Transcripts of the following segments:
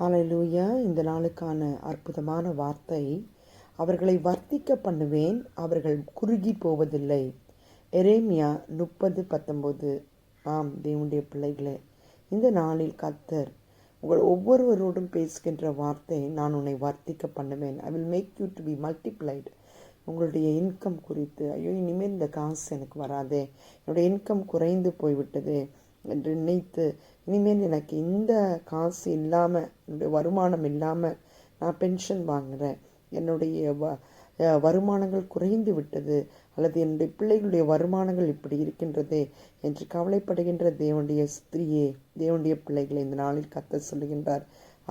ஹalleluya. இந்த நாளுக்கான அற்புதமான வார்த்தை, அவர்களை வர்த்திக்க பண்ணுவேன், அவர்கள் குறுகி போவதில்லை. எரேமியா 30:19. ஆம் தேவனுடைய பிள்ளைகளே, இந்த நாளில் கர்த்தர் உங்கள் ஒவ்வொருவரோடும் பேசுகின்ற வார்த்தை, நான் உன்னை வர்த்திக்க பண்ணுவேன். I will make you to be multiplied. உங்களுடைய இன்கம் குறித்து, ஐயோ இனிமேல் இந்த காசு எனக்கு வராதே, என்னுடைய இன்கம் குறைந்து போய்விட்டது என்று நினைத்து, இனிமேல் எனக்கு இந்த காசு இல்லாமல், என்னுடைய வருமானம் இல்லாமல் நான் பென்ஷன் வாங்குகிறேன், என்னுடைய வருமானங்கள் குறைந்து விட்டது, அல்லது என்னுடைய பிள்ளைகளுடைய வருமானங்கள் இப்படி இருக்கின்றதே என்று கவலைப்படுகின்ற தேவனுடைய ஸ்திரீயே, தேவனுடைய பிள்ளைகளை இந்த நாளில் கர்த்தர் சொல்லுகின்றார்,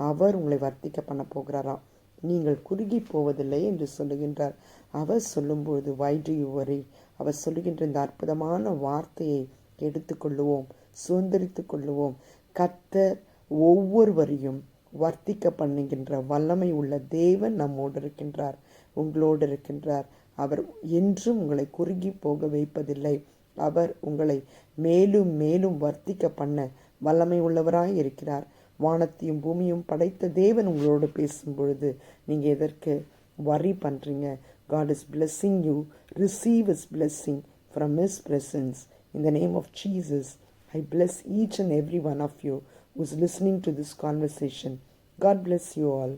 அவர் உங்களை வர்த்திக்க பண்ண போகிறாராம். நீங்கள் குறுகி போவதில்லை என்று சொல்லுகின்றார். அவர் சொல்லும்பொழுது why do you worry? அவர் சொல்லுகின்ற இந்த அற்புதமான வார்த்தையை எடுத்துக்கொள்ளுவோம், சுதந்திரித்து கொள்ளுவோம். கர்த்தர் ஒவ்வொருவரையும் வர்த்திக்க பண்ணுகின்ற வல்லமை உள்ள தேவன் நம்மோடு இருக்கின்றார், உங்களோடு இருக்கின்றார். அவர் என்றும் உங்களை குறுகி போக வைப்பதில்லை. அவர் உங்களை மேலும் மேலும் வர்த்திக்க பண்ண வல்லமை உள்ளவராய் இருக்கிறார். வானத்தையும் பூமியும் படைத்த தேவன் உங்களோடு பேசும் பொழுது நீங்கள் எதற்கு worry பண்ணுறீங்க? God is blessing you. Receive His blessing from His presence. In the name of Jesus, I bless each and every one of you who is listening to this conversation. God bless you all.